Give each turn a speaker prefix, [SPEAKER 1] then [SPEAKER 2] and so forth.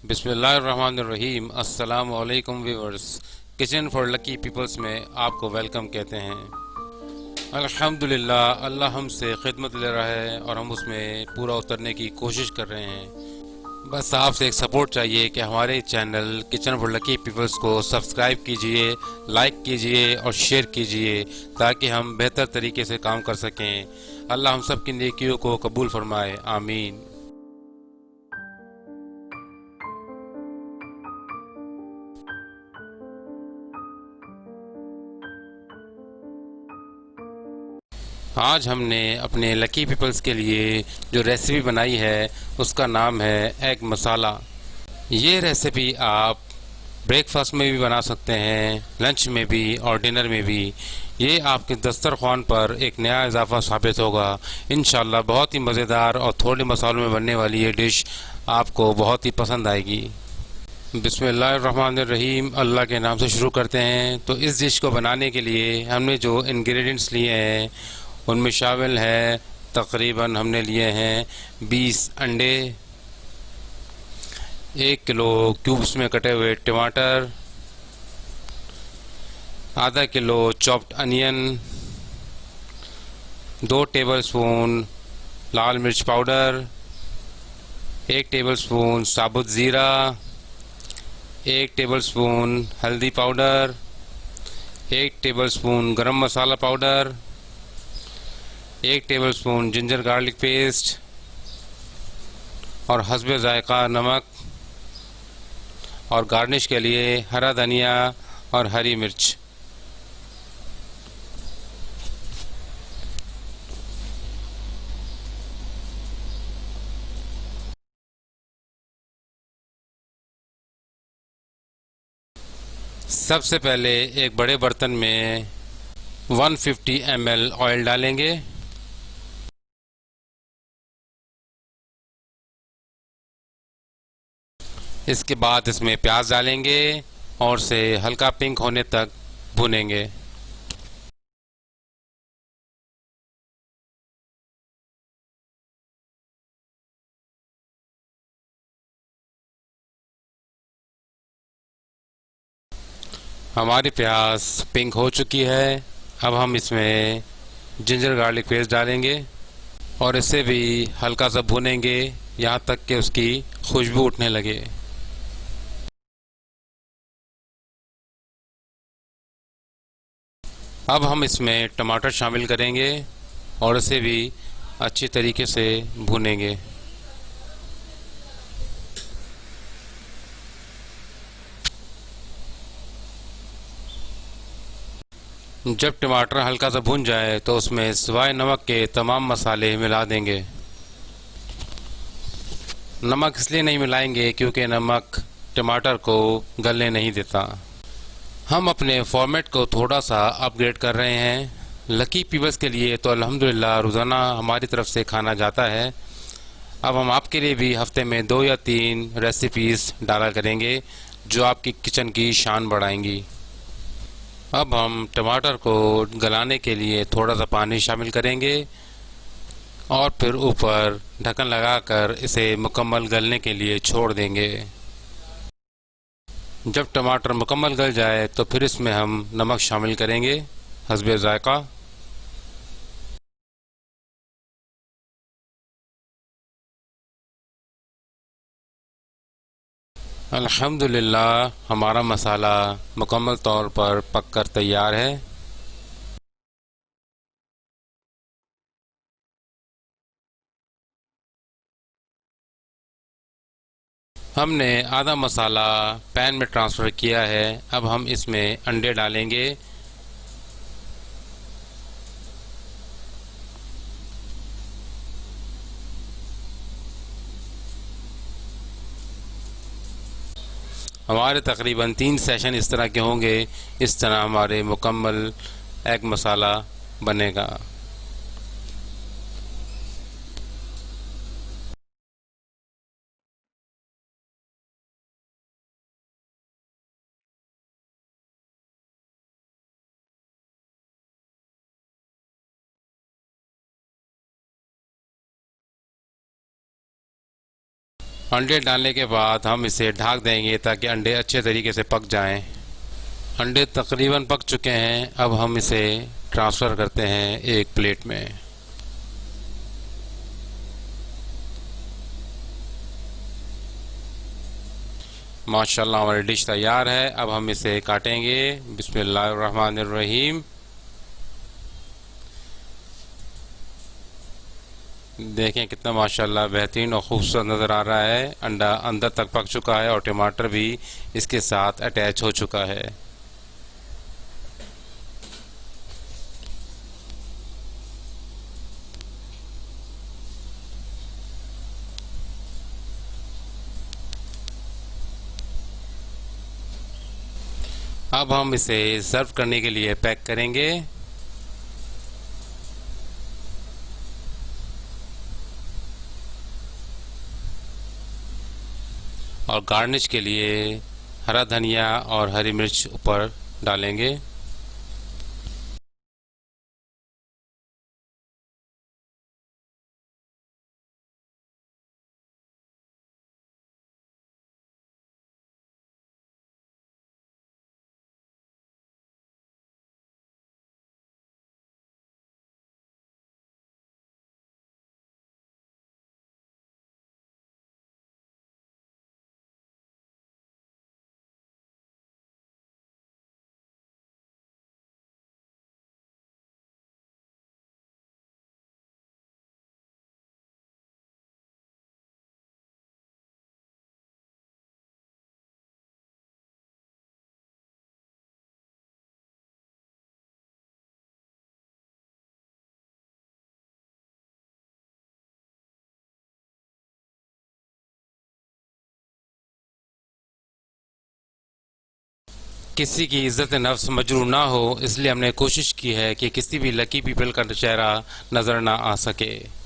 [SPEAKER 1] बिस्मिल्लाहिर्रहमानिर्रहीम। अस्सलाम वालेकुम viewers. Kitchen for lucky peoples में आपको वेलकम कहते हैं। अल्हम्दुलिल्लाह, अल्लाह हमसे खिदमत ले रहा है और हम उसमें पूरा उतरने की कोशिश कर रहे हैं। बस आपसे एक सपोर्ट चाहिए कि हमारे channel kitchen for lucky peoples को सब्सक्राइब कीजिए, लाइक कीजिए और शेयर कीजिए ताकि हम बेहतर तरीके से काम कर सकें। अल्लाह हम सब की नेकियों को कबूल फरमाए, आमीन। आज हमने अपने लकी पीपल्स के लिए जो रेसिपी बनाई है उसका नाम है एग मसाला। ये रेसिपी आप ब्रेकफास्ट में भी बना सकते हैं, लंच में भी और डिनर में भी। ये आपके दस्तरखान पर एक नया इजाफा साबित होगा। इंशाल्लाह बहुत ही मज़ेदार और थोड़े मसालों में बनने वाली ये डिश आपको बहुत ही पसंद आएगी। बिस्मिल्लाहिर्रहमानिर्रहीम, अल्लाह के नाम से शुरू करते हैं। तो इस डिश को बनाने के लिए हमने जो इंग्रेडिएंट्स लिए हैं उनमें शामिल है, तकरीबन हमने लिए हैं 20 अंडे, 1 किलो क्यूब्स में कटे हुए टमाटर, आधा किलो चॉप्ड अनियन, 2 टेबलस्पून लाल मिर्च पाउडर, 1 टेबलस्पून साबुत ज़ीरा, 1 टेबलस्पून हल्दी powder, 1 tablespoon garam masala powder, 1 tablespoon ginger garlic paste और हस्बे ज़ायक़ा नमक, और गार्निश के लिए हरा धनिया और हरी मिर्च। सबसे पहले एक बड़े बर्तन में 150 ml ऑयल डालेंगे। इसके बाद इसमें प्याज डालेंगे और इसे हल्का पिंक होने तक भूनेंगे। हमारी प्याज पिंक हो चुकी है। अब हम इसमें जिंजर गार्लिक पेस्ट डालेंगे और इसे भी हल्का सा भूनेंगे यहाँ तक कि उसकी खुशबू उठने लगे। अब हम इसमें टमाटर शामिल करेंगे और इसे भी अच्छी तरीके से भूनेंगे। जब टमाटर हल्का सा भून जाए तो उसमें सिवाय नमक के तमाम मसाले मिला देंगे। नमक इसलिए नहीं मिलाएंगे क्योंकि नमक टमाटर को गलने नहीं देता। हम अपने फॉर्मेट को थोड़ा सा अपग्रेड कर रहे हैं। लकी पीपल्स के लिए तो अल्हम्दुलिल्लाह रोज़ाना हमारी तरफ से खाना जाता है। अब हम आपके लिए भी हफ्ते में 2 या 3 रेसिपीज़ डाला करेंगे जो आपकी किचन की शान बढ़ाएंगी। अब हम टमाटर को गलाने के लिए थोड़ा सा पानी शामिल करेंगे और फिर ऊपर ढक्कन लगाकर इसे मुकम्मल गलने के लिए छोड़ देंगे। जब टमाटर मुकम्मल गल जाए तो फिर इसमें हम नमक शामिल करेंगे हस्बे ज़ायक़ा। अल्हम्दुलिल्लाह हमारा मसाला मुकम्मल तौर पर पक कर तैयार है। हमने आधा मसाला पैन में ट्रांसफ़र किया है। अब हम इसमें अंडे डालेंगे। हमारे तकरीबन 3 सेशन इस तरह के होंगे। इस तरह हमारे मुकम्मल एग मसाला बनेगा। अंडे डालने के बाद हम इसे ढक देंगे ताकि अंडे अच्छे तरीके से पक जाएं। अंडे तकरीबन पक चुके हैं। अब हम इसे ट्रांसफ़र करते हैं एक प्लेट में। माशाल्लाह हमारी डिश तैयार है। अब हम इसे काटेंगे। बिस्मिल्लाहिर्रहमानिर्रहीम। देखें कितना माशाल्लाह बेहतरीन और ख़ूबसूरत नज़र आ रहा है। अंडा अंदर तक पक चुका है और टमाटर भी इसके साथ अटैच हो चुका है। अब हम इसे सर्व करने के लिए पैक करेंगे। और गार्निश के लिए हरा धनिया और हरी मिर्च ऊपर डालेंगे। किसी की इज़्ज़त नफ्स मजरूह ना हो, इसलिए हमने कोशिश की है कि किसी भी लकी पीपल का चेहरा नज़र ना आ सके।